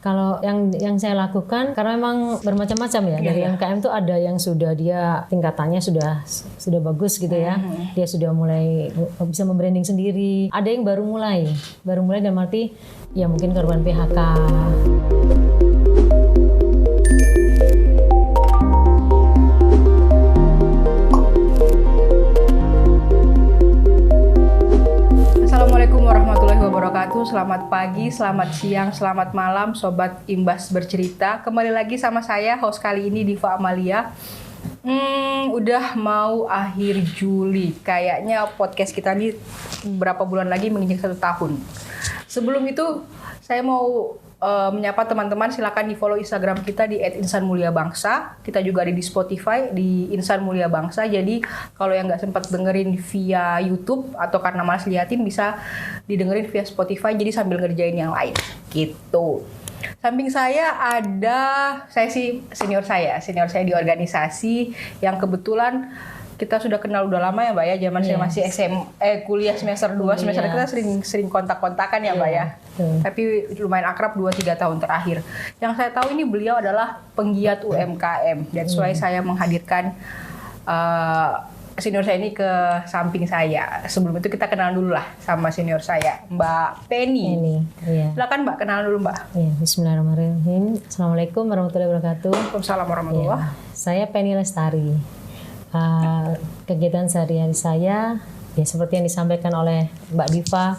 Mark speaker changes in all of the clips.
Speaker 1: Kalau yang saya lakukan karena memang bermacam-macam ya. Dari MKM tuh ada yang sudah dia tingkatannya sudah bagus gitu ya. Dia sudah mulai bisa membranding sendiri. Ada yang baru mulai dalam arti ya mungkin korban PHK.
Speaker 2: Assalamualaikum warahmatullahi wabarakatuh. Selamat pagi, selamat siang, selamat malam Sobat Imbas Bercerita. Kembali lagi sama saya, host kali ini Diva Amalia. Udah mau akhir Juli. Kayaknya podcast kita ini berapa bulan lagi menginjak 1 tahun. Sebelum itu saya mau menyapa teman-teman, silakan di follow Instagram kita di @insanmuliabangsa. Kita juga ada di Spotify di Insan Mulia Bangsa. Jadi kalau yang nggak sempat dengerin via YouTube atau karena malas liatin bisa didengerin via Spotify. Jadi sambil ngerjain yang lain gitu. Samping saya ada senior saya di organisasi yang kebetulan kita sudah kenal udah lama ya Mbak ya, zaman saya masih kuliah semester 2, semester kita sering kontak-kontakan ya Mbak ya. Tapi lumayan akrab 2-3 tahun terakhir. Yang saya tahu ini beliau adalah penggiat UMKM. That's why saya menghadirkan senior saya ini ke samping saya. Sebelum itu kita kenalan dulu lah sama senior saya, Mbak Penny. Silakan Mbak, kenalan dulu Mbak.
Speaker 1: Bismillahirrahmanirrahim. Assalamualaikum warahmatullahi wabarakatuh.
Speaker 2: Waalaikumsalam warahmatullahi.
Speaker 1: Saya Penny Lestari. Kegiatan sehari-hari saya ya seperti yang disampaikan oleh Mbak Diva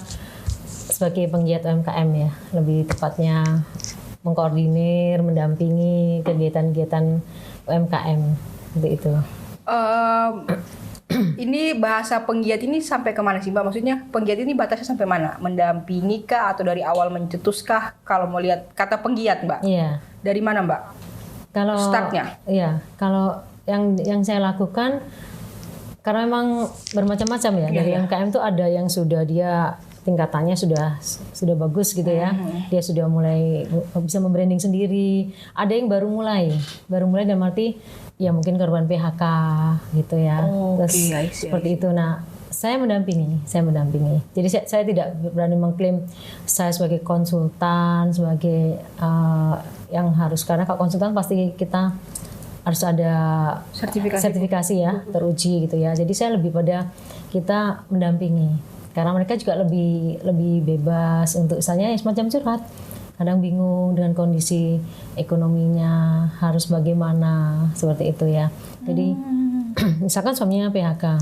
Speaker 1: sebagai penggiat UMKM ya, lebih tepatnya mengkoordinir, mendampingi kegiatan-kegiatan UMKM seperti itu.
Speaker 2: Ini bahasa penggiat ini sampai kemana sih Mbak? Maksudnya penggiat ini batasnya sampai mana? Mendampingi kah atau dari awal mencetus kah? Kalau mau lihat kata penggiat Mbak, dari mana Mbak?
Speaker 1: Kalau
Speaker 2: startnya?
Speaker 1: Iya, kalau yang saya lakukan karena memang bermacam-macam ya. Dari MKM tuh ada yang sudah dia tingkatannya sudah bagus gitu ya. Dia sudah mulai bisa membranding sendiri. Ada yang baru mulai dalam arti ya mungkin korban PHK gitu ya. Terus seperti itu. Nah, saya mendampingi. Jadi saya tidak berani mengklaim saya sebagai konsultan, sebagai yang harus, karena kalau konsultan pasti kita harus ada sertifikasi ya, teruji gitu ya. Jadi saya lebih pada kita mendampingi, karena mereka juga lebih bebas untuk misalnya semacam curhat. Kadang bingung dengan kondisi ekonominya harus bagaimana, seperti itu ya. Jadi misalkan suaminya PHK,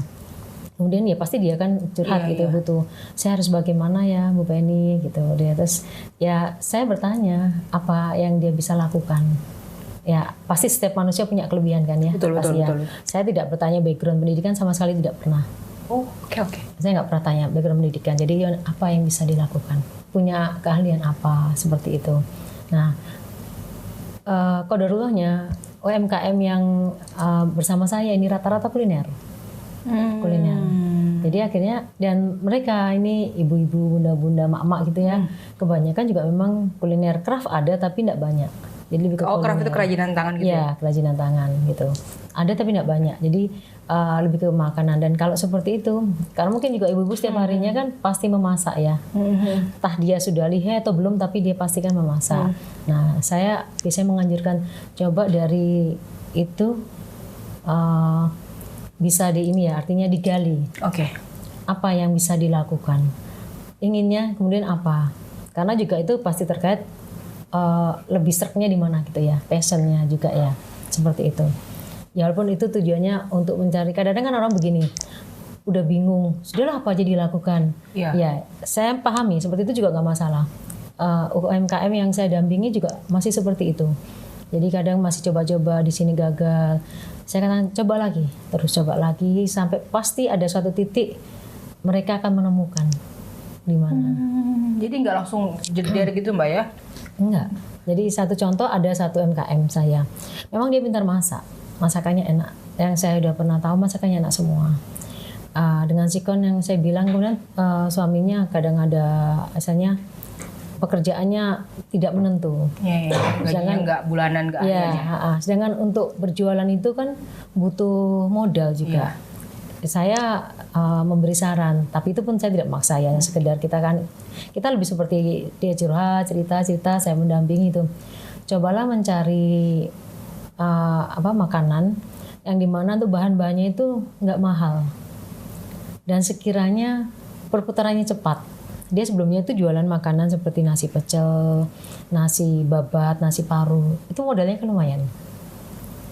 Speaker 1: kemudian ya pasti dia kan curhat butuh saya harus bagaimana ya Bu Penny gitu. Terus ya saya bertanya apa yang dia bisa lakukan. Ya pasti setiap manusia punya kelebihan kan ya. Betul. Saya tidak bertanya background pendidikan, sama sekali tidak pernah. Oke. Saya nggak pernah tanya background pendidikan. Jadi apa yang bisa dilakukan? Punya keahlian apa, seperti itu. Nah, qadarullahnya UMKM yang bersama saya ini rata-rata kuliner. Jadi akhirnya, dan mereka ini ibu-ibu, bunda-bunda, mak-mak gitu ya. Kebanyakan juga memang kuliner, craft ada tapi tidak banyak. Jadi lebih ke
Speaker 2: craft itu kerajinan tangan gitu?
Speaker 1: Iya, kerajinan tangan gitu. Ada tapi tidak banyak. Jadi lebih ke makanan. Dan kalau seperti itu, karena mungkin juga ibu-ibu setiap harinya kan pasti memasak ya. Entah dia sudah lihai atau belum, tapi dia pasti kan memasak. Nah, saya biasanya menganjurkan coba dari itu bisa artinya digali. Apa yang bisa dilakukan? Inginnya kemudian apa? Karena juga itu pasti terkait lebih struknya di mana gitu ya, passionnya juga ya, seperti itu. Ya walaupun itu tujuannya untuk mencari, kadang-kadang kan orang begini, udah bingung, sudahlah apa aja dilakukan. Ya, saya pahami seperti itu juga nggak masalah. UMKM yang saya dampingi juga masih seperti itu. Jadi kadang masih coba-coba, di sini gagal, saya katakan coba lagi sampai pasti ada suatu titik mereka akan menemukan di mana.
Speaker 2: Jadi nggak langsung jeder gitu Mbak ya?
Speaker 1: Enggak. Jadi satu contoh, ada satu MKM saya. Memang dia pintar masak. Masakannya enak. Yang saya udah pernah tahu masakannya enak semua. Dengan sikon yang saya bilang, kemudian suaminya kadang ada asalnya pekerjaannya tidak menentu.
Speaker 2: Sedangkan nggak bulanan, nggak
Speaker 1: sedangkan untuk berjualan itu kan butuh modal juga. saya memberi saran, tapi itu pun saya tidak memaksa ya, sekedar kita lebih seperti dia curhat, cerita, saya mendampingi itu. Cobalah mencari makanan yang dimana tuh bahan-bahannya itu nggak mahal dan sekiranya perputarannya cepat. Dia sebelumnya itu jualan makanan seperti nasi pecel, nasi babat, nasi paru, itu modalnya kan lumayan.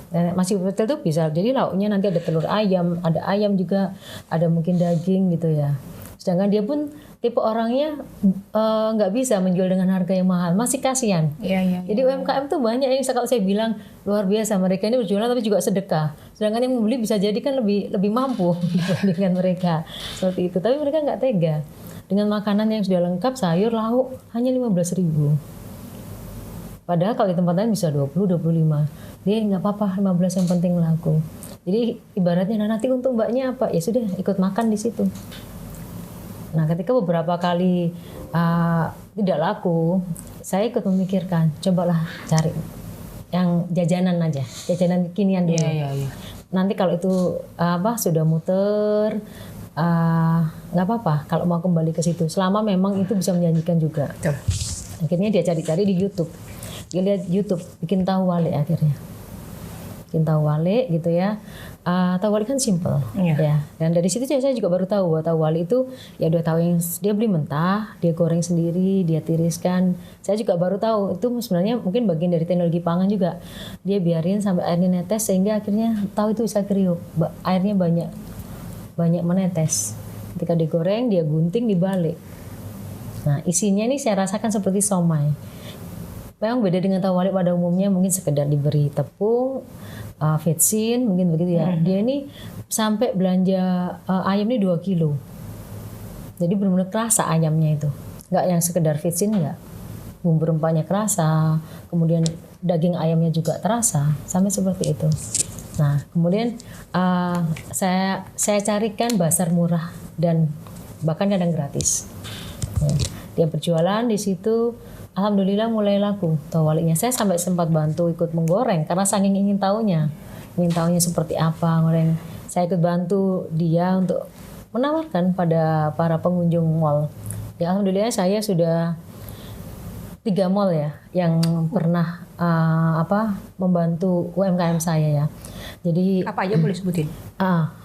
Speaker 1: Dan masih betul tuh bisa, jadi lauknya nanti ada telur ayam, ada ayam juga, ada mungkin daging gitu ya. Sedangkan dia pun tipe orangnya nggak bisa menjual dengan harga yang mahal, masih kasihan. Jadi UMKM tuh banyak yang kalau saya bilang luar biasa, mereka ini berjualan tapi juga sedekah. Sedangkan yang membeli bisa jadi kan lebih mampu dibandingkan mereka seperti itu. Tapi mereka nggak tega dengan makanan yang sudah lengkap, sayur, lauk hanya 15.000. Padahal kalau di tempat lain bisa 20, 25. Dia nggak apa-apa, 15 yang penting laku. Jadi ibaratnya nanti untung mbaknya apa? Ya sudah ikut makan di situ. Nah ketika beberapa kali tidak laku, saya ikut memikirkan, cobalah cari yang jajanan aja, jajanan kekinian dulu. Nanti kalau itu sudah muter, nggak apa-apa kalau mau kembali ke situ. Selama memang itu bisa menjanjikan juga.
Speaker 2: Betul.
Speaker 1: Akhirnya dia cari-cari di YouTube. Dia lihat YouTube, bikin tahu wale akhirnya. Bikin tahu wale gitu ya. Tahu wale kan simple ya. Dan dari situ saya juga baru tahu bahwa tahu wale itu ya udah tahu yang dia beli mentah, dia goreng sendiri, dia tiriskan. Saya juga baru tahu itu sebenarnya mungkin bagian dari teknologi pangan juga. Dia biarin sampai airnya netes sehingga akhirnya tahu itu bisa kriuk. Airnya banyak menetes. Ketika digoreng, dia gunting, dibalik. Nah, isinya ini saya rasakan seperti somai. Memang beda dengan tahu wale pada umumnya, mungkin sekedar diberi tepung, vetsin, mungkin begitu ya. Dia ini sampai belanja ayam ini 2 kilo. Jadi benar-benar kerasa ayamnya itu. Nggak yang sekedar vetsin, nggak. Bumbu rempahnya kerasa, kemudian daging ayamnya juga terasa, sampai seperti itu. Nah, kemudian saya carikan bazar murah dan bahkan kadang gratis. Ya. Dia berjualan di situ, alhamdulillah mulai laku tahu walenya. Saya sampai sempat bantu ikut menggoreng karena saking ingin tahunya seperti apa goreng. Saya ikut bantu dia untuk menawarkan pada para pengunjung mall. Ya alhamdulillah saya sudah 3 mall ya yang pernah membantu UMKM saya ya. Jadi
Speaker 2: apa aja boleh sebutin?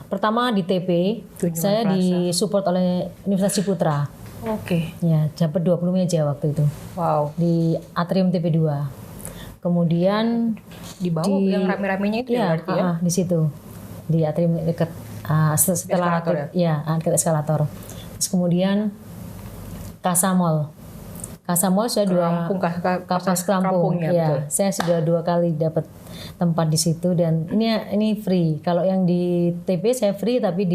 Speaker 1: Pertama di TP, saya disupport oleh Universitas Ciputra.
Speaker 2: Oke.
Speaker 1: Ya, dapat 20 meja waktu itu.
Speaker 2: Wow.
Speaker 1: Di atrium TP2. Kemudian
Speaker 2: di bawah yang rame-ramenya itu
Speaker 1: ya,
Speaker 2: berarti ya?
Speaker 1: Di situ. Di atrium dekat setelah
Speaker 2: eskalator
Speaker 1: dekat eskalator. Terus kemudian Kasa Mall. Kasa Mall sudah Kapas Kelampung. Ya, saya sudah 2 kali dapat tempat di situ dan ini free. Kalau yang di TP saya free tapi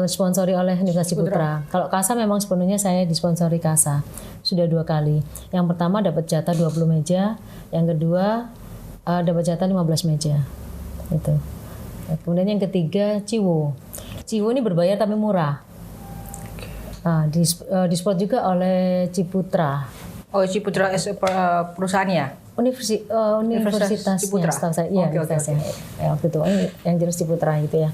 Speaker 1: sponsori oleh Universitas Ciputra. Kalau Kasa memang sepenuhnya saya disponsori Kasa. Sudah 2 kali. Yang pertama dapat jatah 20 meja, yang kedua dapat jatah 15 meja. Itu. Kemudian yang ketiga Ciwo. Ciwo ini berbayar tapi murah. Disport juga oleh Ciputra.
Speaker 2: Oh, Ciputra perusahaannya?
Speaker 1: Universitas Ciputra. Iya, Universitasnya. Waktu itu yang jelas Ciputra gitu ya.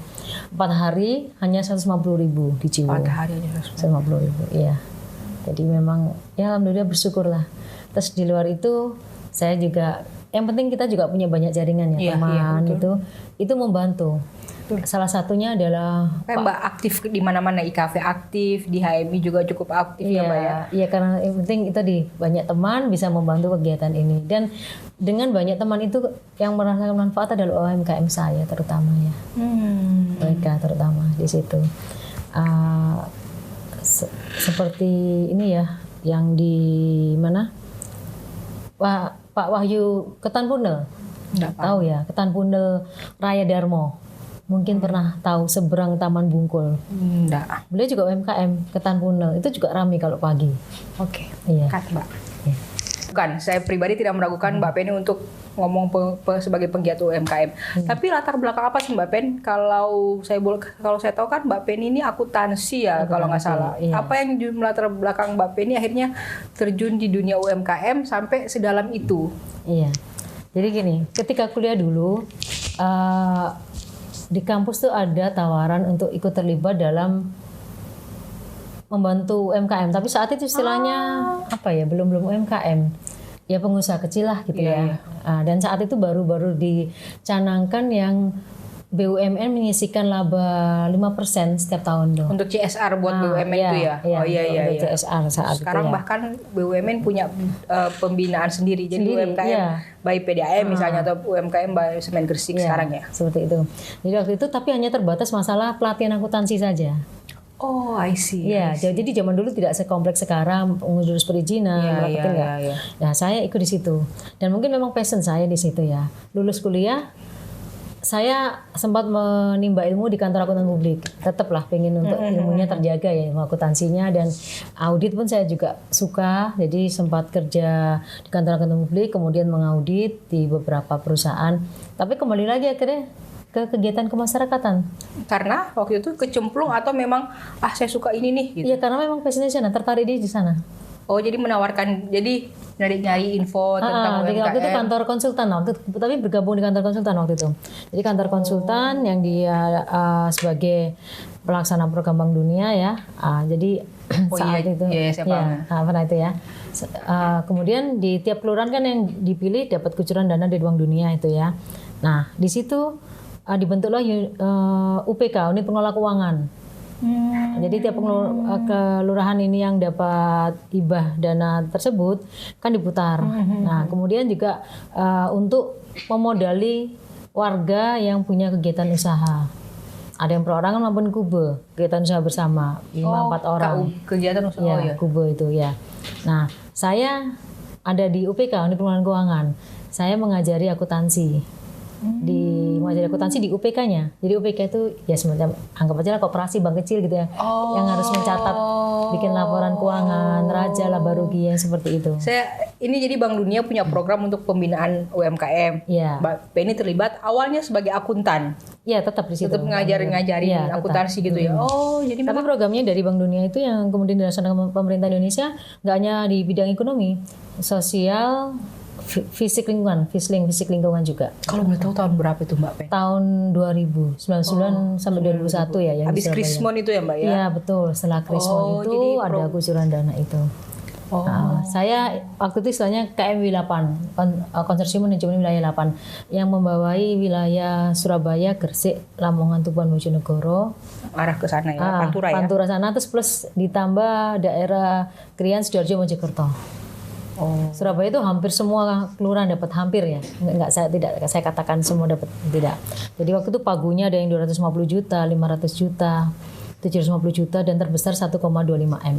Speaker 1: 4 hari hanya 150.000 di Ciwo.
Speaker 2: 4 hari aja
Speaker 1: 150.000, iya. Jadi memang ya alhamdulillah bersyukurlah. Terus di luar itu saya juga, yang penting kita juga punya banyak jaringan ya, teman itu membantu. Salah satunya adalah
Speaker 2: Mbak aktif di mana-mana, IKV aktif, di HMI juga cukup aktif ya Mbak ya.
Speaker 1: Iya, karena yang penting itu banyak teman bisa membantu kegiatan ini, dan dengan banyak teman itu yang merasakan manfaat adalah UMKM saya terutama ya. Mereka terutama di situ. Seperti ini ya, yang di mana? Pak Wahyu Ketan Punel. Tahu ya, Ketan Punel Raya Darmo. Mungkin pernah tahu seberang Taman Bungkul.
Speaker 2: Enggak.
Speaker 1: Beliau juga UMKM Ketan Punel. Itu juga ramai kalau pagi.
Speaker 2: Oke.
Speaker 1: Iya.
Speaker 2: Kat, Mbak. Iya. Bukan, saya pribadi tidak meragukan Mbak Penny untuk ngomong sebagai penggiat UMKM. Tapi latar belakang apa sih Mbak Penny? Kalau saya tahu kan Mbak Penny ini akuntansi ya, kalau nggak salah.
Speaker 1: Iya.
Speaker 2: Apa yang latar belakang Mbak Penny akhirnya terjun di dunia UMKM sampai sedalam itu?
Speaker 1: Iya. Jadi gini, ketika kuliah dulu di kampus tuh ada tawaran untuk ikut terlibat dalam membantu UMKM, tapi saat itu istilahnya apa ya, belum UMKM, ya pengusaha kecil lah gitu ya. Dan saat itu baru dicanangkan yang BUMN menyisihkan laba 5% setiap tahun tuh.
Speaker 2: Untuk CSR buat BUMN itu ya?
Speaker 1: Iya,
Speaker 2: oh iya.
Speaker 1: untuk CSR saat
Speaker 2: sekarang
Speaker 1: itu ya.
Speaker 2: bahkan BUMN punya pembinaan sendiri. Jadi UMKM by PDAM misalnya, atau UMKM by Semen Gresik sekarang ya?
Speaker 1: Seperti itu. Jadi waktu itu tapi hanya terbatas masalah pelatihan akuntansi saja.
Speaker 2: Oh, I see.
Speaker 1: Iya, jadi zaman dulu tidak sekompleks sekarang, ngurus perizinan, marketing enggak. Nah, saya ikut di situ. Dan mungkin memang passion saya di situ ya. Lulus kuliah, saya sempat menimba ilmu di kantor akuntan publik. Tetaplah pengen untuk ilmunya terjaga ya, ilmu akuntansinya, dan audit pun saya juga suka. Jadi sempat kerja di kantor akuntan publik, kemudian mengaudit di beberapa perusahaan. Tapi kembali lagi akhirnya ke kegiatan kemasyarakatan.
Speaker 2: Karena waktu itu kecemplung atau memang saya suka ini nih gitu.
Speaker 1: Iya, karena memang passionnya di sana, tertarik di sana.
Speaker 2: Oh, jadi menawarkan, jadi nyari info tentang UMKM.
Speaker 1: Waktu itu kantor konsultan tapi bergabung di kantor konsultan waktu itu. Jadi kantor konsultan yang dia sebagai pelaksana program Bank Dunia ya. Jadi saat itu
Speaker 2: saya paham.
Speaker 1: pernah itu ya. Kemudian di tiap kelurahan kan yang dipilih dapat kucuran dana dari Bank Dunia itu ya. Nah, di situ dibentuklah UPK, unit pengelola keuangan. Jadi tiap kelurahan ini yang dapat hibah dana tersebut kan diputar. Nah, kemudian juga untuk memodali warga yang punya kegiatan usaha. Ada yang perorangan maupun kube, kegiatan usaha bersama 5-4 orang.
Speaker 2: Kegiatan usaha
Speaker 1: kube itu ya. Nah, saya ada di UPK, unit pengelolaan keuangan. Saya mengajari akuntansi. Mengajari akuntansi di UPK-nya. Jadi UPK itu ya semacam anggap aja lah koperasi bank kecil gitu ya. Yang harus mencatat, bikin laporan keuangan, raja, laba rugi yang seperti itu.
Speaker 2: Ini jadi Bank Dunia punya program untuk pembinaan UMKM.
Speaker 1: Iya.
Speaker 2: Mbak Penny terlibat awalnya sebagai akuntan.
Speaker 1: Iya, tetap di situ.
Speaker 2: Tetap ngajarin akuntansi gitu ya. Oh, jadi
Speaker 1: tapi programnya dari Bank Dunia itu yang kemudian dilaksanakan pemerintah Indonesia nggak hanya di bidang ekonomi, sosial, fisik lingkungan, fisik lingkungan juga.
Speaker 2: Kalau boleh tahu tahun berapa itu Mbak Pen?
Speaker 1: Tahun 2099 sampai 2001 ya.
Speaker 2: Habis Krismon itu ya Mbak ya?
Speaker 1: Iya betul, setelah Krismon itu ada kucuran dana itu. Saya waktu itu istilahnya KMW 8, Konsorsium Manajemen Wilayah 8, yang membawai wilayah Surabaya, Gresik, Lamongan, Tuban, Bojonegoro.
Speaker 2: Arah ke sana ya, Pantura ya?
Speaker 1: Pantura sana, terus plus ditambah daerah Krian, Sidoarjo, Mojokerto. Surabaya itu hampir semua kelurahan dapat, hampir ya, saya katakan semua dapat, tidak. Jadi waktu itu pagunya ada yang 250 juta, 500 juta, 750 juta, dan terbesar 1,25 M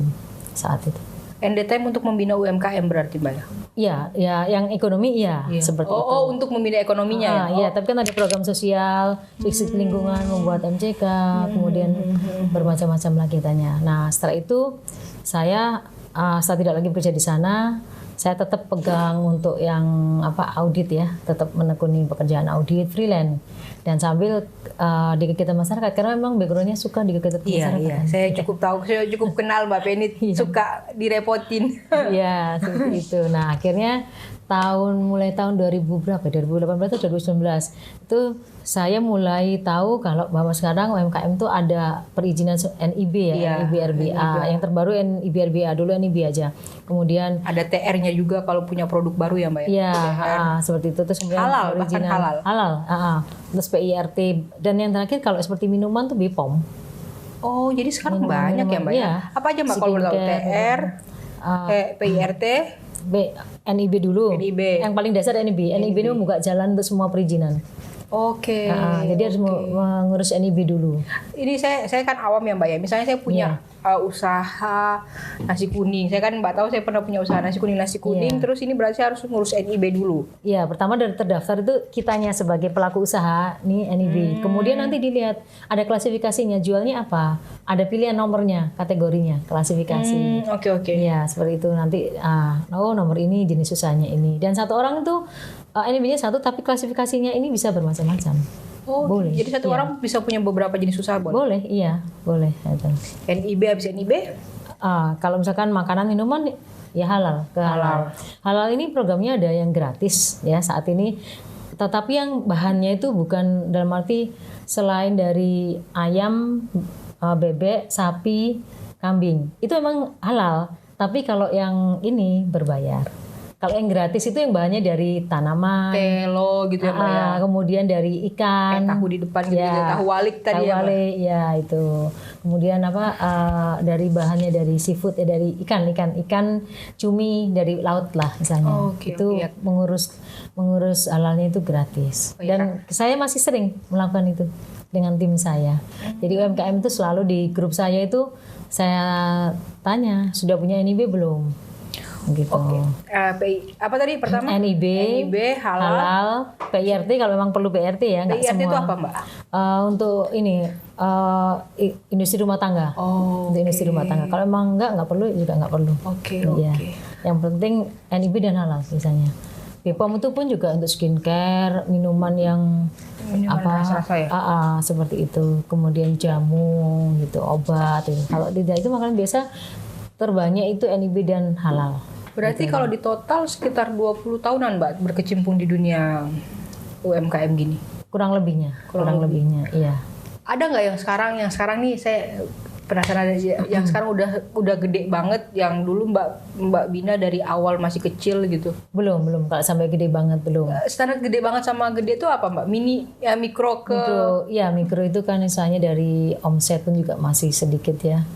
Speaker 1: saat itu.
Speaker 2: NDTM untuk membina UMKM berarti Mbak ya?
Speaker 1: Iya, ya yang ekonomi seperti itu.
Speaker 2: Oh, untuk membina ekonominya ya?
Speaker 1: Iya, tapi kan ada program sosial, fisik lingkungan, membuat MCK, kemudian bermacam-macam lagi tanya. Nah, setelah itu saya tidak lagi bekerja di sana. Saya tetap pegang untuk yang audit ya, tetap menekuni pekerjaan audit freelance, dan sambil di kegiatan masyarakat, karena memang backgroundnya suka di kegiatan masyarakat.
Speaker 2: Iya, saya cukup tahu, saya cukup kenal Mbak Penny, suka direpotin.
Speaker 1: Iya, seperti itu. Nah, akhirnya mulai tahun 2018 atau 2019 itu saya mulai tahu kalau bahwa sekarang UMKM itu ada perizinan NIB ya, NIB RBA. Yang terbaru NIB RBA, dulu NIB aja. Kemudian
Speaker 2: ada TR-nya juga kalau punya produk baru ya Mbak ya?
Speaker 1: Iya, seperti itu. Terus kemudian
Speaker 2: halal, bahkan halal.
Speaker 1: Terus PIRT, dan yang terakhir kalau seperti minuman tuh BPOM.
Speaker 2: Oh, jadi sekarang banyak ya Mbak ya? Apa aja Mbak kalau boleh tahu? TR, PIRT,
Speaker 1: NIB dulu.
Speaker 2: NIB.
Speaker 1: Yang paling dasar NIB. NIB ini membuka jalan untuk semua perizinan.
Speaker 2: Oke.
Speaker 1: Jadi harus mengurus NIB dulu.
Speaker 2: Ini saya kan awam ya Mbak ya. Misalnya saya punya usaha nasi kuning. Saya kan Mbak tahu saya pernah punya usaha nasi kuning. Terus ini berarti harus ngurus NIB dulu. Iya,
Speaker 1: pertama dari terdaftar itu kitanya sebagai pelaku usaha nih NIB. Kemudian nanti dilihat ada klasifikasinya, jualnya apa, ada pilihan nomornya, kategorinya, klasifikasi.
Speaker 2: Oke.
Speaker 1: Iya, seperti itu nanti. Nomor ini, jenis usahanya ini. Dan satu orang itu NIB-nya satu, tapi klasifikasinya ini bisa bermacam-macam.
Speaker 2: Oh, boleh. Jadi satu orang bisa punya beberapa jenis usaha,
Speaker 1: boleh? Iya, boleh.
Speaker 2: NIB habis NIB?
Speaker 1: Kalau misalkan makanan minuman ya halal, ke halal. Halal ini programnya ada yang gratis ya saat ini. tetapi yang bahannya itu bukan dalam arti selain dari ayam, bebek, sapi, kambing. Itu emang halal, tapi kalau yang ini berbayar. Kalau yang gratis itu yang bahannya dari tanaman,
Speaker 2: Telo gitu ya Mbak ya.
Speaker 1: Kemudian dari ikan,
Speaker 2: Kayak tahu di depan gitu,
Speaker 1: ya,
Speaker 2: tahu walik tadi
Speaker 1: tahu
Speaker 2: ya Mbak.
Speaker 1: walik, ya itu. Kemudian dari bahannya dari seafood ya, dari ikan cumi dari laut lah misalnya.
Speaker 2: Oke,
Speaker 1: itu
Speaker 2: oke.
Speaker 1: mengurus halalnya itu gratis.
Speaker 2: Oh, iya.
Speaker 1: Dan saya masih sering melakukan itu dengan tim saya. Jadi UMKM itu selalu di grup saya itu saya tanya, sudah punya NIB belum? Gitu.
Speaker 2: PI apa tadi pertama?
Speaker 1: NIB,
Speaker 2: halal.
Speaker 1: PIRT kalau memang perlu PIRT ya, nggak
Speaker 2: PIRT
Speaker 1: semua.
Speaker 2: itu apa Mbak?
Speaker 1: Untuk ini industri rumah tangga. Untuk industri rumah tangga. Kalau memang nggak perlu juga nggak perlu.
Speaker 2: Oke.
Speaker 1: Iya. Yang penting NIB dan halal biasanya. BPOM itu pun juga untuk skincare, minuman yang
Speaker 2: rasa-rasa ya?
Speaker 1: seperti itu. Kemudian jamu gitu, obat. Gitu. Kalau tidak itu makanan biasa terbanyak itu NIB dan halal.
Speaker 2: Berarti kalau di total sekitar 20 tahunan Mbak berkecimpung di dunia UMKM gini.
Speaker 1: Kurang lebihnya, iya.
Speaker 2: Ada nggak yang sekarang nih saya penasaran yang sekarang udah gede banget, yang dulu Mbak Bina dari awal masih kecil gitu.
Speaker 1: Belum kalau sampai gede banget belum.
Speaker 2: Standar gede banget sama gede itu apa Mbak? Mini ya, mikro ke
Speaker 1: mikro itu kan misalnya dari omset pun juga masih sedikit ya.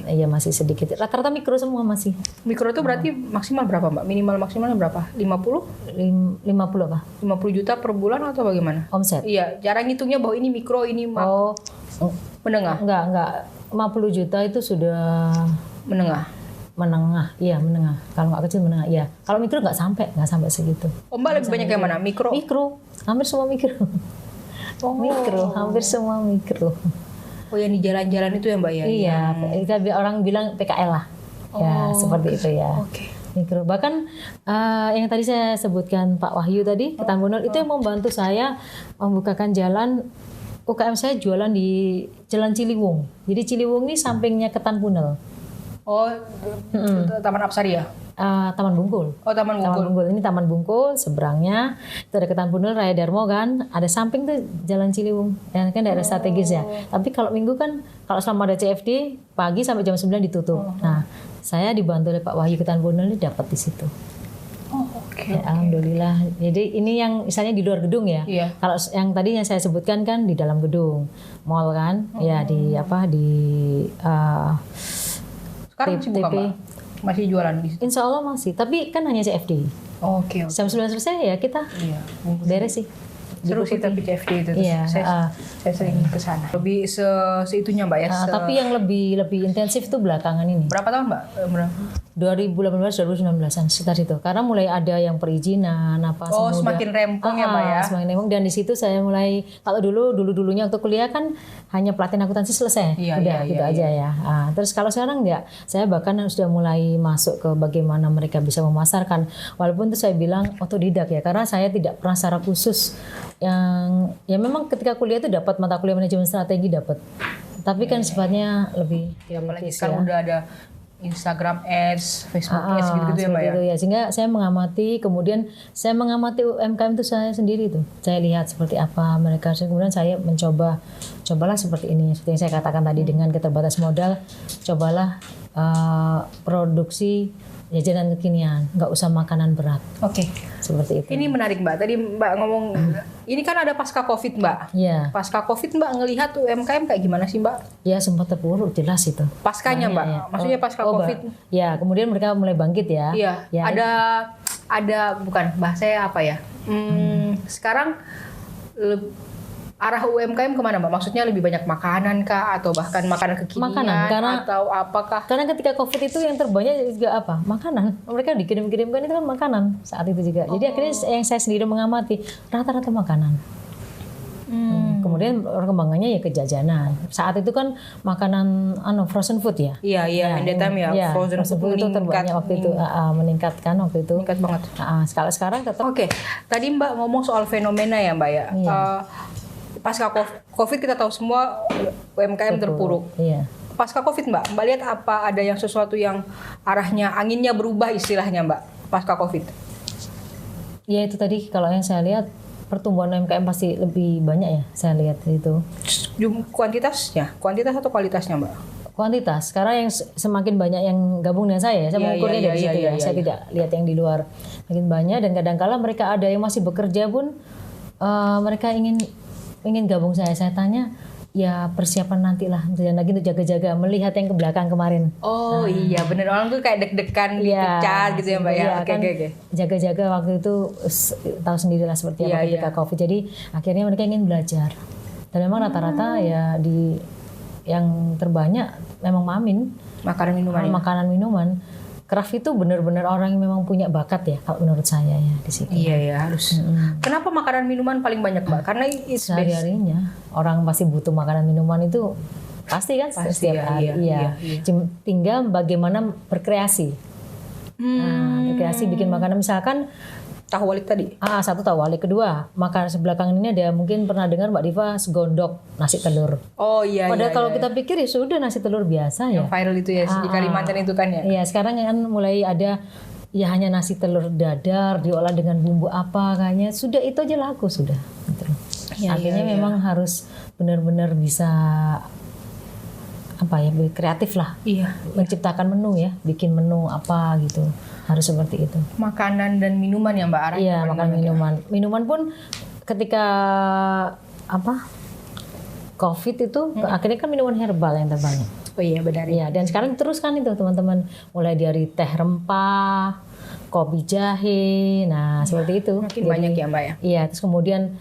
Speaker 1: Ya masih sedikit. Rata-rata mikro semua masih.
Speaker 2: Mikro itu berarti maksimal berapa Mbak? Minimal maksimalnya berapa? 50?
Speaker 1: 50 apa?
Speaker 2: 50 juta per bulan atau bagaimana?
Speaker 1: Omset.
Speaker 2: Iya, cara ngitungnya bahwa ini mikro, ini menengah.
Speaker 1: Enggak. 50 juta itu sudah
Speaker 2: menengah.
Speaker 1: Iya menengah. Kalau nggak kecil menengah, iya. Kalau mikro nggak sampai segitu.
Speaker 2: Mbak lebih banyak yang mana? Mikro,
Speaker 1: hampir semua mikro. Hampir semua mikro.
Speaker 2: Oh, yang di jalan-jalan itu ya Mbak ya?
Speaker 1: Iya, orang bilang PKL lah. Ya seperti itu ya.
Speaker 2: Oke.
Speaker 1: Mikro. Bahkan yang tadi saya sebutkan Pak Wahyu tadi, Ketan Bunul itu yang membantu saya membukakan jalan. UKM saya jualan di Jalan Ciliwung. Jadi Ciliwung ini sampingnya Ketan Bunul.
Speaker 2: Oh, Taman Apsari ya?
Speaker 1: Taman Bungkul.
Speaker 2: Oh, Taman Bungkul.
Speaker 1: Ini Taman Bungkul, seberangnya itu ada Ketan Bunul, Raya Darmo kan. Ada samping tuh Jalan Ciliwung. Ya, kan daerah strategis ya. Tapi kalau minggu kan, kalau selama ada CFD, pagi sampai jam 9 ditutup. Nah, saya dibantu oleh Pak Wahyu Ketan Bunul ini dapat di situ.
Speaker 2: Oke.
Speaker 1: Alhamdulillah. Jadi ini yang misalnya di luar gedung ya.
Speaker 2: Iya.
Speaker 1: Kalau yang tadi yang saya sebutkan kan di dalam gedung, mall kan, ya di
Speaker 2: sekarang masih buka Mbak? Masih jualan di situ?
Speaker 1: Insya Allah masih. Tapi kan hanya CFD.
Speaker 2: Oke.
Speaker 1: Jam 9 selesai ya kita beres sih.
Speaker 2: Seru sih tapi CFD itu.
Speaker 1: Iya.
Speaker 2: Saya sering ke sana. Lebih seitunya Mbak ya.
Speaker 1: Tapi yang lebih intensif itu belakangan ini.
Speaker 2: Berapa tahun Mbak?
Speaker 1: 2018-2019an sekitar itu. Karena mulai ada yang perizinan apa semua.
Speaker 2: Semakin rempong ya Mbak ya.
Speaker 1: Semakin rempong, dan di situ saya mulai, kalau dulunya waktu kuliah kan hanya pelatihan akuntansi selesai. Aja ya. Terus kalau sekarang enggak, saya bahkan sudah mulai masuk ke bagaimana mereka bisa memasarkan. Walaupun itu saya bilang otodidak ya, karena saya tidak pernah secara khusus yang ya memang ketika kuliah itu dapat mata kuliah manajemen strategi dapat. Tapi kan sifatnya lebih
Speaker 2: apalagi sekarang udah ada Instagram Ads, Facebook Ads gitu ya Mbak ya.
Speaker 1: Ya. Sehingga saya mengamati, kemudian saya mengamati UMKM itu saya sendiri tuh. Saya lihat seperti apa mereka, kemudian saya cobalah seperti ini. Seperti yang saya katakan tadi, dengan keterbatasan modal, cobalah produksi jajanan kekinian, nggak usah makanan berat.
Speaker 2: Oke.
Speaker 1: Seperti itu.
Speaker 2: Ini menarik Mbak. Tadi Mbak ngomong, ini kan ada pasca COVID Mbak.
Speaker 1: Iya.
Speaker 2: Pasca COVID Mbak ngelihat UMKM kayak gimana sih Mbak?
Speaker 1: Ya sempat terpuruk, jelas itu.
Speaker 2: Paskanya Mbak, maksudnya pasca COVID.
Speaker 1: Ya, kemudian mereka mulai bangkit ya.
Speaker 2: Iya.
Speaker 1: Ya,
Speaker 2: Ada bukan bahasanya apa ya? Sekarang arah UMKM kemana Mbak? Maksudnya lebih banyak makanan kah, atau bahkan makanan kekinian, atau apakah?
Speaker 1: Karena ketika COVID itu yang terbanyak juga apa? Makanan. Mereka dikirim-kirimkan itu kan makanan saat itu juga. Jadi akhirnya yang saya sendiri mengamati rata-rata makanan. Kemudian perkembangannya ya ke jajanan. Saat itu kan makanan frozen food ya.
Speaker 2: Iya, in that time ya.
Speaker 1: Frozen food itu terbanyak waktu itu, meningkatkan waktu itu.
Speaker 2: Meningkat banget.
Speaker 1: Kalau sekarang tetap.
Speaker 2: Oke. Tadi Mbak ngomong soal fenomena ya Mbak ya.
Speaker 1: Iya.
Speaker 2: Pasca COVID kita tahu semua UMKM terpuruk.
Speaker 1: Iya.
Speaker 2: Pasca COVID Mbak lihat apa ada yang sesuatu yang arahnya, anginnya berubah istilahnya Mbak pasca COVID?
Speaker 1: Ya itu tadi kalau yang saya lihat pertumbuhan UMKM pasti lebih banyak ya, saya lihat itu.
Speaker 2: Kuantitas atau kualitasnya, Mbak?
Speaker 1: Kuantitas, karena yang semakin banyak yang gabung dengan saya mengukurnya dari situ ya. Saya tidak lihat yang di luar. Makin banyak, dan kadang-kala mereka ada yang masih bekerja pun mereka ingin gabung saya. Saya tanya, ya persiapan nantilah, dan lagi untuk jaga-jaga melihat yang ke belakang kemarin.
Speaker 2: Oh iya, bener, orang tuh kayak deg-degan dipecat gitu ya, Mbak ya.
Speaker 1: Oke. Jaga-jaga waktu itu tahu sendirilah seperti apa ketika COVID. Jadi akhirnya mereka ingin belajar. Dan memang rata-rata ya yang terbanyak memang
Speaker 2: makanan
Speaker 1: minuman. Craft itu benar-benar orang yang memang punya bakat ya, kalau menurut saya ya di situ.
Speaker 2: Iya harus. Kenapa makanan minuman paling banyak, Mbak? Karena
Speaker 1: sehari-harinya orang pasti butuh makanan minuman itu pasti kan setiap hari. Iya. Tinggal bagaimana berkreasi. Nah, berkreasi bikin makanan, misalkan
Speaker 2: tahu walik tadi.
Speaker 1: Satu tahu walik. Kedua, makanan sebelakangan ini ada mungkin pernah dengar Mbak Diva, segondok nasi telur.
Speaker 2: Oh iya.
Speaker 1: Padahal kalau kita pikir ya sudah nasi telur biasa ya.
Speaker 2: Yang viral itu ya di Kalimantan itu kan ya.
Speaker 1: Iya, sekarang kan mulai ada ya hanya nasi telur dadar diolah dengan bumbu apa kayaknya. Sudah itu aja laku sudah. Gitu. Artinya memang harus benar-benar bisa kreatif lah.
Speaker 2: Iya.
Speaker 1: Menciptakan menu ya, bikin menu apa gitu. Harus seperti itu.
Speaker 2: Makanan dan minuman ya, Mbak Ara?
Speaker 1: Iya, makanan minuman. Minuman pun ketika COVID itu akhirnya kan minuman herbal yang terbanyak.
Speaker 2: Oh iya, benar.
Speaker 1: Iya, dan sekarang teruskan itu teman-teman, mulai dari teh rempah, kopi jahe, nah seperti itu.
Speaker 2: Makin banyak ya, Mbak ya?
Speaker 1: Iya, terus kemudian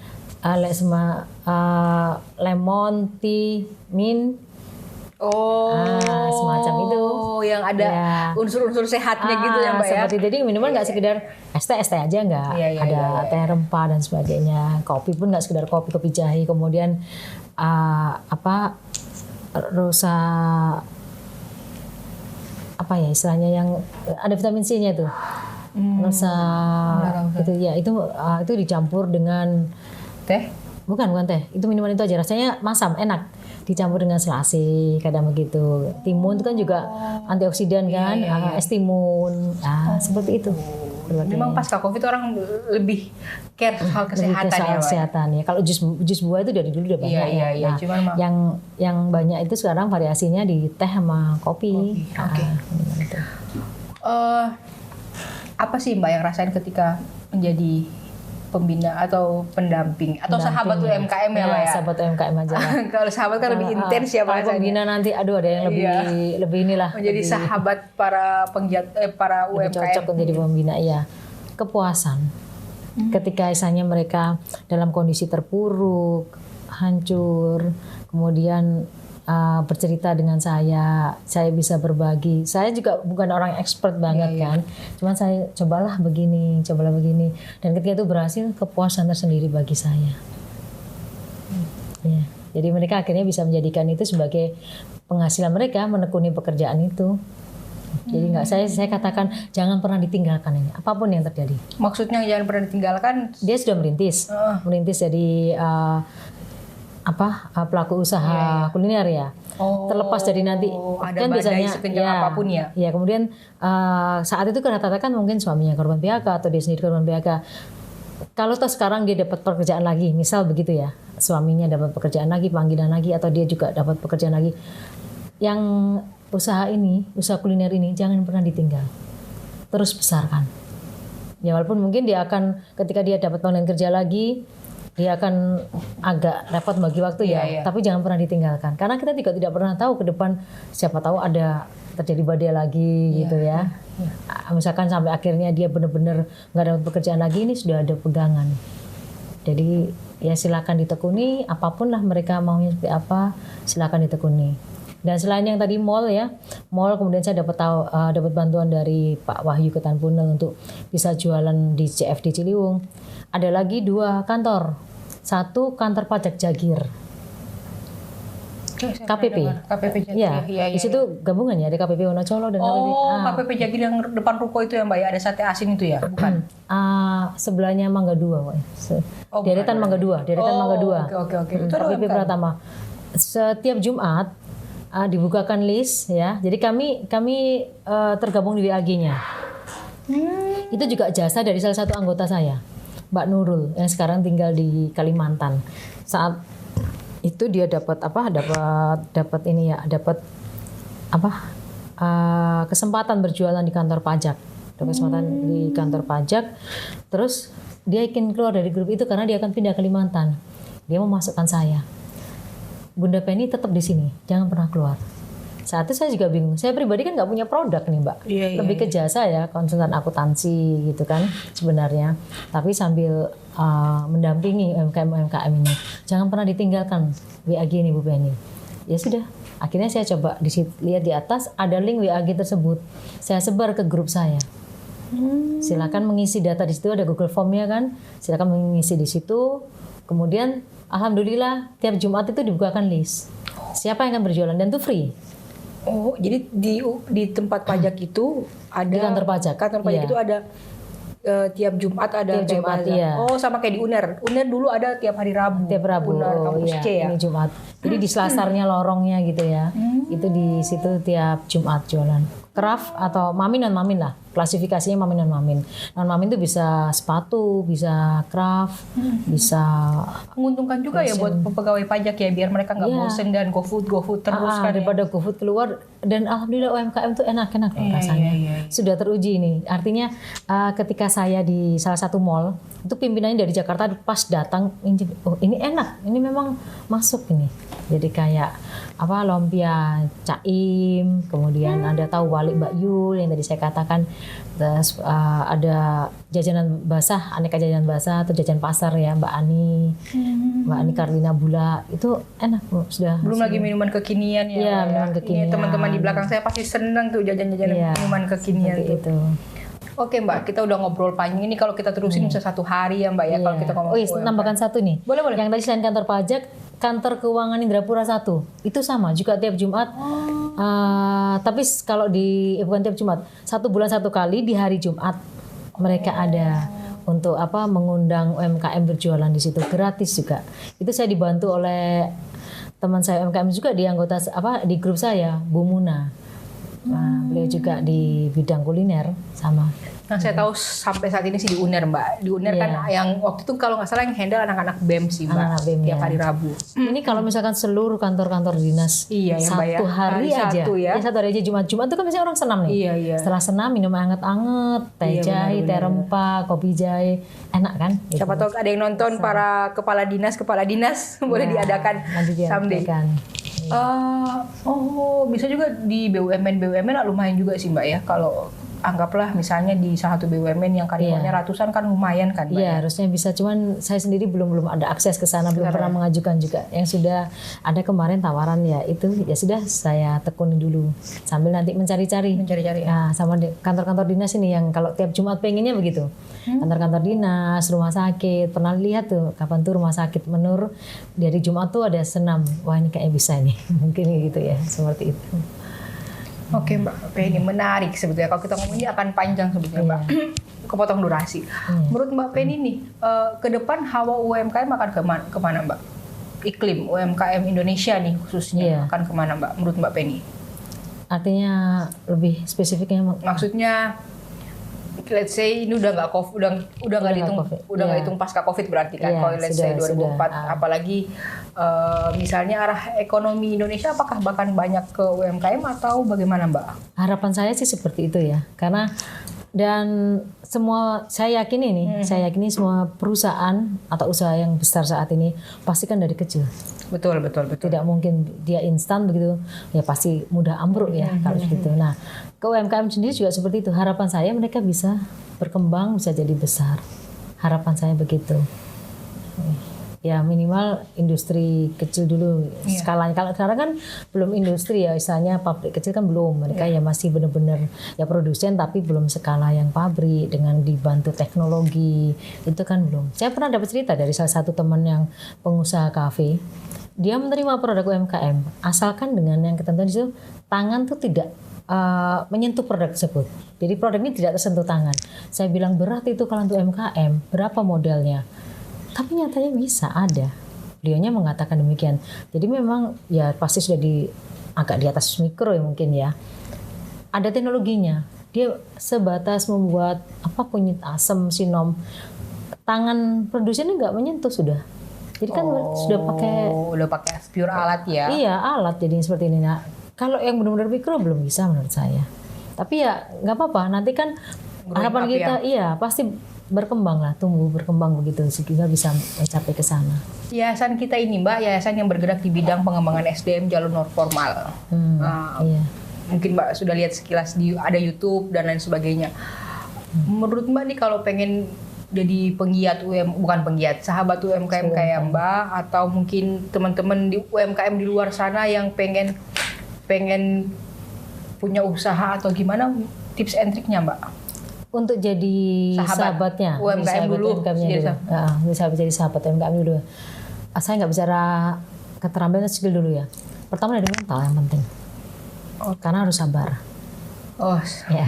Speaker 1: lemon, tea, mint. Semacam itu.
Speaker 2: Yang ada unsur-unsur sehatnya gitu ya, Mbak ya.
Speaker 1: Seperti jadi minuman nggak sekedar es teh aja nggak. Ada teh rempah dan sebagainya. Kopi pun nggak sekedar kopi jahe. Kemudian rosa istilahnya yang ada vitamin C-nya tuh. Rosa itu dicampur dengan
Speaker 2: teh.
Speaker 1: Bukan teh. Itu minuman itu aja, rasanya masam, enak. Dicampur dengan selasi, kadang begitu. Timun itu kan juga antioksidan kan, es timun, seperti itu.
Speaker 2: Memang pasca COVID orang lebih care soal kesehatan ya,
Speaker 1: kesehatan ya. Kalau jus buah itu dari dulu udah banyak.
Speaker 2: Iya. Cuman
Speaker 1: yang banyak itu sekarang variasinya di teh sama kopi.
Speaker 2: Oke. Apa sih Mbak yang rasain ketika menjadi pembina atau pendamping atau sahabat UMKM ya, Mbak ya?
Speaker 1: Sahabat UMKM aja.
Speaker 2: Kalau sahabat kan lebih intens ya, Pak.
Speaker 1: Kalau pembina nanti ada yang lebih inilah.
Speaker 2: Menjadi sahabat para para UMKM.
Speaker 1: Cocok menjadi pembina ya. Kepuasan. Ketika misalnya mereka dalam kondisi terpuruk, hancur, kemudian bercerita dengan saya bisa berbagi. Saya juga bukan orang expert banget kan, cuman saya cobalah begini. Dan ketika itu berhasil, kepuasan tersendiri bagi saya. Ya. Jadi mereka akhirnya bisa menjadikan itu sebagai penghasilan mereka, menekuni pekerjaan itu. Jadi saya katakan jangan pernah ditinggalkan ini, apapun yang terjadi.
Speaker 2: Maksudnya jangan pernah ditinggalkan?
Speaker 1: Dia sudah merintis jadi pelaku usaha kuliner ya. Terlepas dari nanti
Speaker 2: ada
Speaker 1: kan biasanya
Speaker 2: sekencang apapun ya.
Speaker 1: Ya, kemudian saat itu rata-rata kan mungkin suaminya korban PHK atau dia sendiri korban PHK. Kalau sekarang dia dapat pekerjaan lagi, misal begitu ya, suaminya dapat pekerjaan lagi, panggilan lagi, atau dia juga dapat pekerjaan lagi, yang usaha kuliner ini jangan pernah ditinggal, terus besarkan. Ya walaupun mungkin dia akan ketika dia dapat panggilan kerja lagi, dia akan agak repot bagi waktu tapi jangan pernah ditinggalkan, karena kita juga tidak pernah tahu ke depan, siapa tahu ada terjadi badai lagi gitu ya. Misalkan sampai akhirnya dia benar-benar nggak dapat pekerjaan lagi, ini sudah ada pegangan. Jadi ya silakan ditekuni, apapun lah mereka maunya seperti apa, silakan ditekuni. Dan selain yang tadi mall, kemudian saya dapat bantuan dari Pak Wahyu Ketanpunel untuk bisa jualan di CFD Ciliwung. Ada lagi 2 kantor, 1 kantor pajak Jagir, KPP. Ya, di situ gabungan ya, ada KPP Wonocolo dan KPP.
Speaker 2: KPP Jagir yang depan ruko itu ya, Mbak ya, ada sate asin itu ya, bukan?
Speaker 1: Sebelahnya Mangga 2, deretan Mangga 2,
Speaker 2: Oke. Itu
Speaker 1: KPP Pratama. Setiap Jumat dibukakan list ya. Jadi kami tergabung di WAG-nya. Itu juga jasa dari salah satu anggota saya. Mbak Nurul yang sekarang tinggal di Kalimantan. Saat itu dia dapat kesempatan berjualan di kantor pajak. Dapat kesempatan di kantor pajak. Terus dia ingin keluar dari grup itu karena dia akan pindah ke Kalimantan. Dia memasukkan saya. Bunda Penny tetap di sini, jangan pernah keluar. Saat itu saya juga bingung. Saya pribadi kan nggak punya produk nih, Mbak. Lebih ke jasa ya, konsultan akuntansi gitu kan sebenarnya. Tapi sambil mendampingi UMKM ini, jangan pernah ditinggalkan WAG ini, Bu Penny. Ya sudah, akhirnya saya coba lihat di atas ada link WAG tersebut. Saya sebar ke grup saya. Silakan mengisi data di situ, ada Google Form-nya kan. Silakan mengisi di situ. Kemudian alhamdulillah tiap Jumat itu dibukakan list. Siapa yang akan berjualan dan itu free.
Speaker 2: Oh, jadi di tempat pajak itu ada
Speaker 1: di kantor pajak.
Speaker 2: Kantor pajak itu ada tiap Jumat ada
Speaker 1: tiap Jumat, iya.
Speaker 2: Oh, sama kayak di UNER. UNER dulu ada tiap hari Rabu.
Speaker 1: Tiap Rabu.
Speaker 2: UNER kampus
Speaker 1: iya,
Speaker 2: C ya.
Speaker 1: Ini Jumat. Jadi di selasarnya lorongnya gitu ya. Itu di situ tiap Jumat jualan. Craft atau mamin non mamin lah. Klasifikasinya mamin non mamin. Non mamin itu bisa sepatu, bisa craft, bisa
Speaker 2: menguntungkan juga ya buat pegawai pajak ya, biar mereka nggak bosen dan GoFood terus kan.
Speaker 1: Daripada GoFood keluar, dan alhamdulillah UMKM itu enak-enak rasanya. Iya. Sudah teruji ini. Artinya ketika saya di salah satu mall, itu pimpinannya dari Jakarta pas datang, oh ini enak, ini memang masuk ini. Jadi kayak lumpia caim, kemudian ada tahu wali Mbak Yul yang tadi saya katakan, terus ada jajanan basah, aneka jajanan basah atau jajan pasar ya Mbak Ani, Mbak Ani Karlina Bula, itu enak sudah.
Speaker 2: Belum lagi minuman kekinian ya.
Speaker 1: Iya, minuman kekinian.
Speaker 2: Ini teman-teman di belakang saya pasti senang tuh jajan-jajan minuman kekinian tuh.
Speaker 1: Itu.
Speaker 2: Oke Mbak, kita udah ngobrol panjang ini, kalau kita terusin bisa 1 hari ya Mbak ya kalau kita ngomong.
Speaker 1: Oh iya, tambahkan satu nih.
Speaker 2: Boleh.
Speaker 1: Yang tadi selain kantor pajak, kantor keuangan Indrapura 1 itu sama juga tiap Jumat. Tapi kalau bukan tiap Jumat, 1 bulan 1 kali di hari Jumat mereka ada untuk mengundang UMKM berjualan di situ, gratis juga. Itu saya dibantu oleh teman saya UMKM juga di anggota di grup saya, Bu Muna. Nah, beliau juga di bidang kuliner sama.
Speaker 2: Nah, saya tahu sampai saat ini sih di UNER Mbak. Di UNER kan yang waktu itu kalau nggak salah yang handle anak-anak BEM sih Mbak.
Speaker 1: Anak-anak BEM
Speaker 2: tiap hari Rabu.
Speaker 1: Ini kalau misalkan seluruh kantor-kantor dinas satu hari aja. Satu hari aja Jumat itu kan biasanya orang senam nih.
Speaker 2: Iya.
Speaker 1: Setelah senam minum anget-anget, teh jahe, teh rempah, kopi jahe, enak kan?
Speaker 2: Siapa tahu ada yang nonton para kepala dinas boleh diadakan someday. Bisa juga di BUMN lah lumayan juga sih Mbak ya. Kalau anggaplah misalnya di salah satu BUMN yang karyawannya ratusan kan lumayan kan Mbak.
Speaker 1: Iya, harusnya bisa, cuman saya sendiri belum ada akses ke sana, belum pernah mengajukan juga. Yang sudah ada kemarin tawaran ya itu ya sudah saya tekuni dulu sambil nanti mencari-cari. Nah, sama kantor-kantor dinas ini yang kalau tiap Jumat pengennya begitu. Kantor-kantor dinas, rumah sakit, pernah lihat tuh kapan tuh rumah sakit Menur dari Jumat tuh ada senam. Wah, ini kayaknya bisa nih. Mungkin gitu ya, seperti itu.
Speaker 2: Oke Mbak, ini menarik sebetulnya. Kalau kita ngomong ini akan panjang sebetulnya Mbak. Kepotong durasi. Menurut Mbak Penny nih, ke depan hawa UMKM akan kemana Mbak? Iklim UMKM Indonesia nih khususnya akan kemana Mbak? Menurut Mbak Penny?
Speaker 1: Artinya lebih spesifiknya?
Speaker 2: Maksudnya, let's say ini udah nggak dihitung pasca COVID berarti kan? Kalau let's say 2004, apalagi misalnya arah ekonomi Indonesia apakah bahkan banyak ke UMKM atau bagaimana Mbak?
Speaker 1: Harapan saya sih seperti itu ya, karena dan semua saya yakini semua perusahaan atau usaha yang besar saat ini pasti kan dari kecil.
Speaker 2: Betul.
Speaker 1: Tidak mungkin dia instan begitu, ya pasti mudah ambruk ya kalau begitu. Nah, ke UMKM sendiri juga seperti itu. Harapan saya mereka bisa berkembang, bisa jadi besar. Harapan saya begitu. Ya minimal industri kecil dulu skalanya. Kalau sekarang kan belum industri ya, misalnya pabrik kecil kan belum. Mereka ya masih benar-benar ya produsen tapi belum skala yang pabrik dengan dibantu teknologi. Itu kan belum. Saya pernah dapat cerita dari salah satu teman yang pengusaha kafe. Dia menerima produk UMKM asalkan dengan yang ketentuan itu tangan tuh tidak menyentuh produk tersebut. Jadi produk ini tidak tersentuh tangan. Saya bilang berat itu kalau untuk UMKM, berapa modalnya? Tapi nyatanya bisa ada. Beliaunya mengatakan demikian. Jadi memang ya pasti sudah agak di atas mikro ya mungkin ya. Ada teknologinya. Dia sebatas membuat kunyit asam sinom. tangan produsennya nggak menyentuh sudah. Jadi kan
Speaker 2: udah pakai pure alat ya.
Speaker 1: Iya, alat jadinya seperti ini. Nah, kalau yang benar-benar mikro belum bisa menurut saya. Tapi ya nggak apa-apa. Nanti kan harapan kita iya pasti berkembang lah, tumbuh berkembang begitu sehingga bisa mencapai ke sana.
Speaker 2: Yayasan kita ini Mbak, yayasan yang bergerak di bidang pengembangan SDM jalur non formal.
Speaker 1: Iya.
Speaker 2: Mungkin Mbak sudah lihat sekilas ada YouTube dan lain sebagainya. Menurut Mbak nih kalau pengen jadi sahabat UMKM kayak Mbak, atau mungkin teman-teman di UMKM di luar sana yang pengen punya usaha atau gimana, tips and triknya Mbak?
Speaker 1: Untuk jadi sahabatnya
Speaker 2: UMKM dulu.
Speaker 1: Bisa jadi sahabat UMKM dulu. Saya nggak bicara keterampilan skill dulu ya. Pertama dari mental yang penting. Karena harus sabar.
Speaker 2: Ya.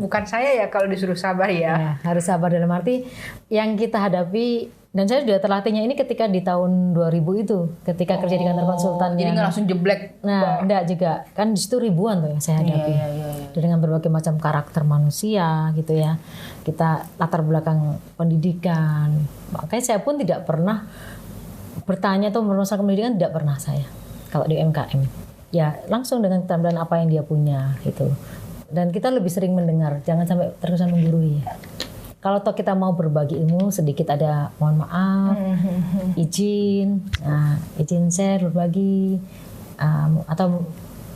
Speaker 2: Bukan saya ya kalau disuruh sabar ya.
Speaker 1: Harus sabar dalam arti yang kita hadapi, dan saya sudah terlatihnya ini ketika di tahun 2000 itu, ketika kerja di kantor konsultan.
Speaker 2: Jadi nggak langsung jeblek.
Speaker 1: Nah, enggak juga. Kan di situ ribuan tuh yang saya hadapi. Dan dengan berbagai macam karakter manusia gitu ya. Kita latar belakang pendidikan. Makanya saya pun tidak pernah bertanya atau merusak pendidikan, tidak pernah saya. Kalau di UMKM. Ya langsung dengan keterampilan apa yang dia punya gitu. Dan kita lebih sering mendengar, jangan sampai terkesan menggurui ya. Kalau toh kita mau berbagi ilmu sedikit, ada mohon maaf, izin share berbagi, atau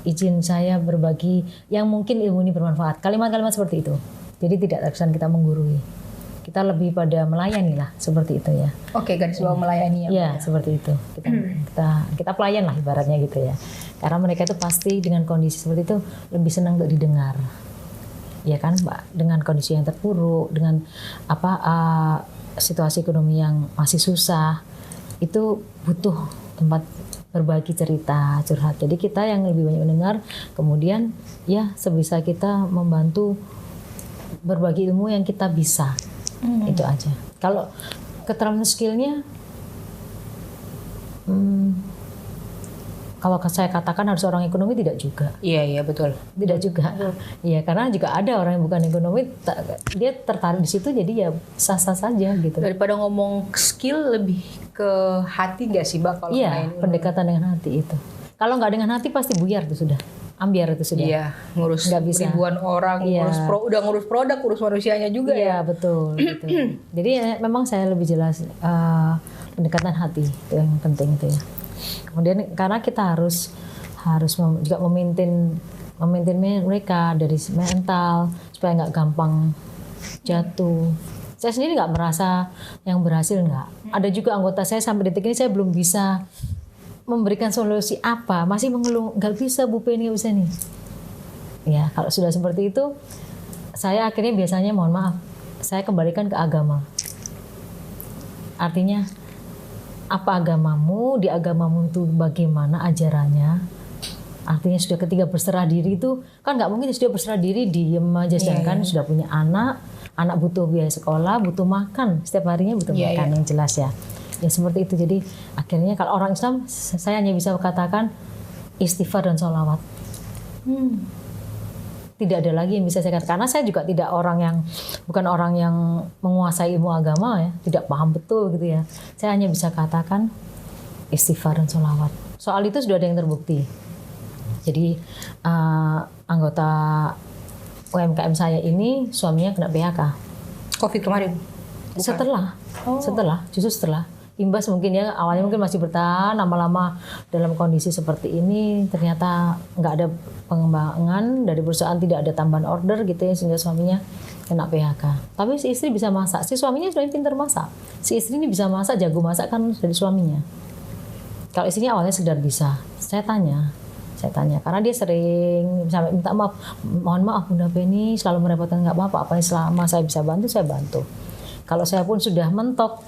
Speaker 1: izin saya berbagi yang mungkin ilmu ini bermanfaat. Kalimat-kalimat seperti itu. Jadi tidak terkesan kita menggurui. Kita lebih pada melayani lah, seperti itu ya.
Speaker 2: Oke, garis bawah melayani ya.
Speaker 1: Iya, seperti itu. Kita pelayan lah ibaratnya gitu ya. Karena mereka itu pasti dengan kondisi seperti itu lebih senang untuk didengar. Ya kan, Mbak, dengan kondisi yang terpuruk, dengan situasi ekonomi yang masih susah, itu butuh tempat berbagi cerita, curhat. Jadi kita yang lebih banyak mendengar, kemudian ya sebisa kita membantu berbagi ilmu yang kita bisa. Itu aja. Kalau keterampilan skillnya, kalau saya katakan harus orang ekonomi, tidak juga.
Speaker 2: Iya betul.
Speaker 1: Tidak juga. Iya, karena juga ada orang yang bukan ekonomi, dia tertarik di situ, jadi ya sah-sah saja gitu.
Speaker 2: Daripada ngomong skill, lebih ke hati nggak sih Mbak? Kalau
Speaker 1: pendekatan dengan hati itu. Kalau nggak dengan hati pasti buyar tuh sudah. Ambiar itu sudah.
Speaker 2: Iya, ngurus ribuan orang, udah ngurus produk, urus manusianya juga ya.
Speaker 1: Iya, betul. Gitu. Jadi memang saya lebih jelas pendekatan hati itu yang penting itu ya. Kemudian karena kita harus juga memaintain mereka dari mental supaya nggak gampang jatuh. Saya sendiri nggak merasa yang berhasil, nggak. Ada juga anggota saya sampai detik ini saya belum bisa memberikan solusi apa, masih mengeluh, nggak bisa Bu Penny, nggak bisa nih. Ya, kalau sudah seperti itu, saya akhirnya biasanya mohon maaf, saya kembalikan ke agama. Artinya, apa agamamu, di agamamu itu bagaimana ajarannya? Artinya sudah ketika berserah diri itu, kan nggak mungkin sudah berserah diri, diem aja, sedangkan sudah punya anak butuh biaya sekolah, butuh makan, setiap harinya butuh makan yang jelas ya. Ya seperti itu. Jadi akhirnya kalau orang Islam, saya hanya bisa katakan istighfar dan sholawat. Tidak ada lagi yang bisa saya katakan. Karena saya juga bukan orang yang menguasai ilmu agama ya, tidak paham betul gitu ya. Saya hanya bisa katakan istighfar dan sholawat. Soal itu sudah ada yang terbukti. Jadi anggota UMKM saya ini suaminya kena PHK.
Speaker 2: COVID kemarin?
Speaker 1: Bukan. Setelah. Imbas mungkin ya, awalnya mungkin masih bertahan, lama-lama dalam kondisi seperti ini ternyata nggak ada pengembangan dari perusahaan, tidak ada tambahan order gitu ya, sehingga suaminya kena PHK. Tapi si istri bisa masak, si suaminya sebenarnya pintar masak. Si istri ini bisa masak, jago masak kan dari suaminya. Kalau istrinya awalnya sekedar bisa, saya tanya karena dia sering sampai minta maaf, mohon maaf Bunda Penny selalu merepotkan, nggak apa-apa, apa yang selama saya bisa bantu saya bantu. Kalau saya pun sudah mentok,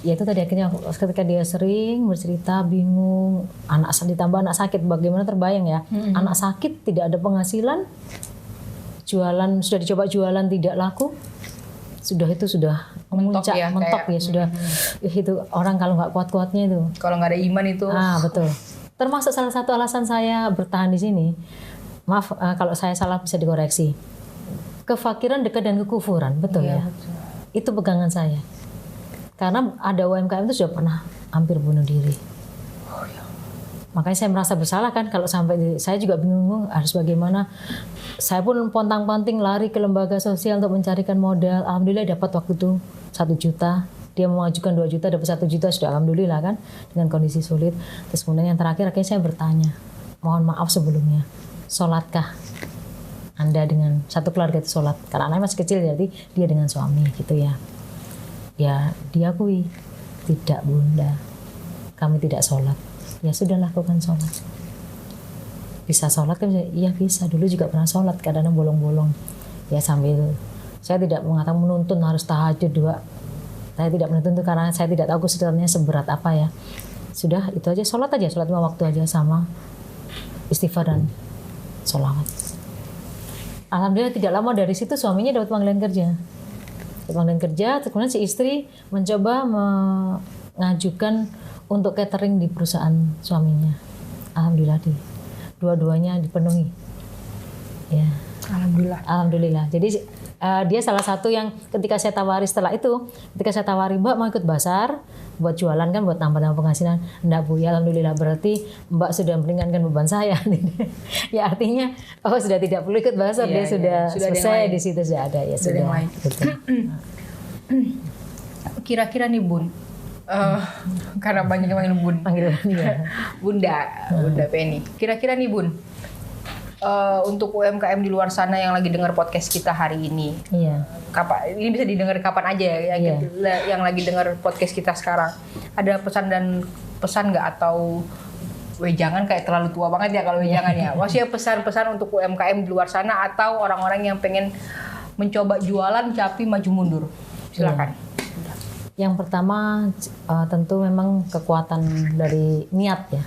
Speaker 1: ya itu tadi akhirnya ketika dia sering bercerita bingung, ditambah anak sakit, bagaimana terbayang ya, anak sakit tidak ada penghasilan, jualan sudah dicoba jualan tidak laku, sudah memuncak, mentok ya sudah. Itu orang kalau nggak kuat-kuatnya itu.
Speaker 2: Kalau nggak ada iman itu.
Speaker 1: Betul. Termasuk salah satu alasan saya bertahan di sini. Maaf kalau saya salah bisa dikoreksi. Kefakiran dekat dengan kekufuran, betul ya. Betul. Itu pegangan saya. Karena ada UMKM itu sudah pernah hampir bunuh diri. Makanya saya merasa bersalah kan kalau sampai saya juga bingung harus bagaimana. Saya pun pontang-panting lari ke lembaga sosial untuk mencarikan modal. Alhamdulillah dapat waktu itu 1 juta. Dia mengajukan 2 juta, dapat 1 juta sudah alhamdulillah kan dengan kondisi sulit. Terus kemudian yang terakhir akhirnya saya bertanya, mohon maaf sebelumnya, sholatkah Anda dengan satu keluarga itu sholat? Karena anaknya masih kecil jadi dia dengan suami gitu ya. Ya diakui, tidak Bunda, kami tidak sholat. Ya sudah lakukan sholat. Bisa sholat kan? Iya bisa. Dulu juga pernah sholat, kadang-kadang bolong-bolong. Ya sambil saya tidak mengatakan menuntun harus tahajud 2. Saya tidak menuntun itu karena saya tidak tahu kesulitannya seberat apa ya. Sudah itu aja sholat 5 waktu aja sama istighfar dan sholawat. Alhamdulillah tidak lama dari situ suaminya dapat panggilan kerja. Kemudian si istri mencoba mengajukan untuk catering di perusahaan suaminya. Alhamdulillah dua-duanya dipenuhi. Ya. Alhamdulillah. Jadi dia salah satu yang ketika saya tawari Mbak mau ikut basar buat jualan kan buat nambah penghasilan. Enggak Bu, ya alhamdulillah berarti Mbak sudah meringankan beban saya. Ya artinya sudah tidak perlu ikut basar, dia sudah selesai di situ sudah ada ya sudah.
Speaker 2: Kira-kira nih Bun, karena banyak yang manggil Bun.
Speaker 1: Ya.
Speaker 2: Bunda Penny. Kira-kira nih Bun, untuk UMKM di luar sana yang lagi dengar podcast kita hari ini,
Speaker 1: iya.
Speaker 2: Ini bisa didengar kapan aja ya, yang lagi dengar podcast kita sekarang, ada pesan nggak atau jangan kayak terlalu tua banget ya kalau jangan ya. Maksudnya pesan-pesan untuk UMKM di luar sana atau orang-orang yang pengen mencoba jualan tapi maju mundur, silakan.
Speaker 1: Iya. Yang pertama tentu memang kekuatan dari niat ya.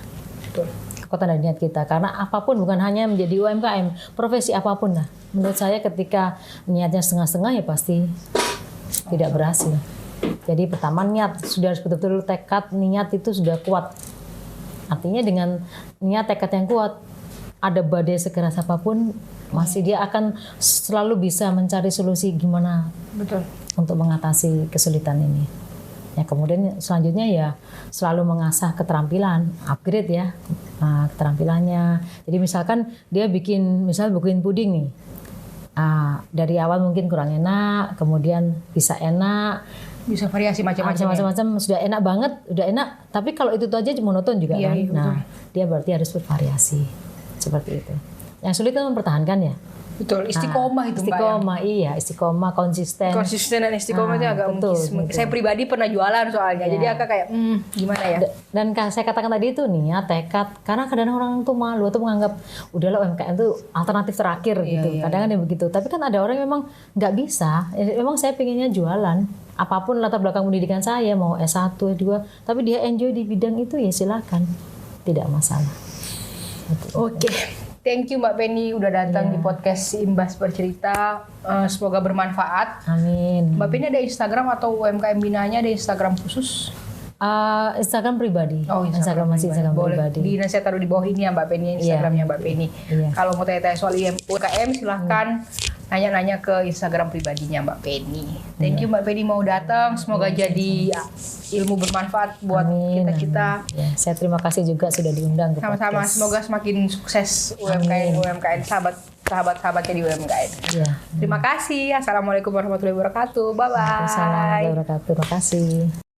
Speaker 2: Betul.
Speaker 1: Kekuatan dari niat kita. Karena apapun bukan hanya menjadi UMKM, profesi apapun lah. Menurut saya ketika niatnya setengah-setengah ya pasti tidak berhasil. Jadi pertama niat, sudah harus betul-betul tekad, niat itu sudah kuat. Artinya dengan niat tekad yang kuat, ada badai sekeras apapun, masih dia akan selalu bisa mencari solusi gimana untuk mengatasi kesulitan ini. Ya kemudian selanjutnya ya selalu mengasah keterampilan, upgrade ya keterampilannya. Jadi misalkan dia bikin puding nih, dari awal mungkin kurang enak, kemudian bisa enak,
Speaker 2: bisa variasi macam-macam.
Speaker 1: Sudah enak banget, udah enak. Tapi kalau itu aja monoton juga kan.
Speaker 2: Iya,
Speaker 1: nah dia berarti harus bervariasi seperti itu. Yang sulit kan mempertahankan ya.
Speaker 2: Betul, istiqomah itu
Speaker 1: Mbak. Istiqomah, konsisten.
Speaker 2: Konsisten dan istiqomah itu agak betul. Saya pribadi pernah jualan soalnya, jadi agak kayak gimana ya.
Speaker 1: Dan saya katakan tadi itu niat, tekad. Karena kadang orang tuh malu atau menganggap udahlah UMKM itu alternatif terakhir gitu. Kadang kan begitu. Tapi kan ada orang yang memang nggak bisa. Memang saya pengennya jualan. Apapun latar belakang pendidikan saya, mau S1, S2, tapi dia enjoy di bidang itu ya silakan, tidak masalah.
Speaker 2: Oke. Thank you Mbak Penny udah datang di podcast Imbas Bercerita. Semoga bermanfaat.
Speaker 1: Amin.
Speaker 2: Mbak Penny ada Instagram atau UMKM Binanya ada Instagram khusus?
Speaker 1: Instagram pribadi. Instagram pribadi.
Speaker 2: Boleh. Saya taruh di bawah ini ya Mbak Penny, Instagramnya Mbak Penny. Kalau mau tanya-tanya soal UMKM silahkan nanya-nanya ke Instagram pribadinya Mbak Penny. Thank you Mbak Penny mau datang. Semoga jadi ilmu bermanfaat buat kita-kita.
Speaker 1: Ya, saya terima kasih juga sudah diundang ke
Speaker 2: sama-sama.
Speaker 1: podcast.
Speaker 2: Semoga semakin sukses UMKM sahabat-sahabatnya di UMKM.
Speaker 1: Ya.
Speaker 2: Terima kasih. Assalamualaikum warahmatullahi wabarakatuh. Bye bye.
Speaker 1: Waalaikumsalam warahmatullahi wabarakatuh. Terima kasih.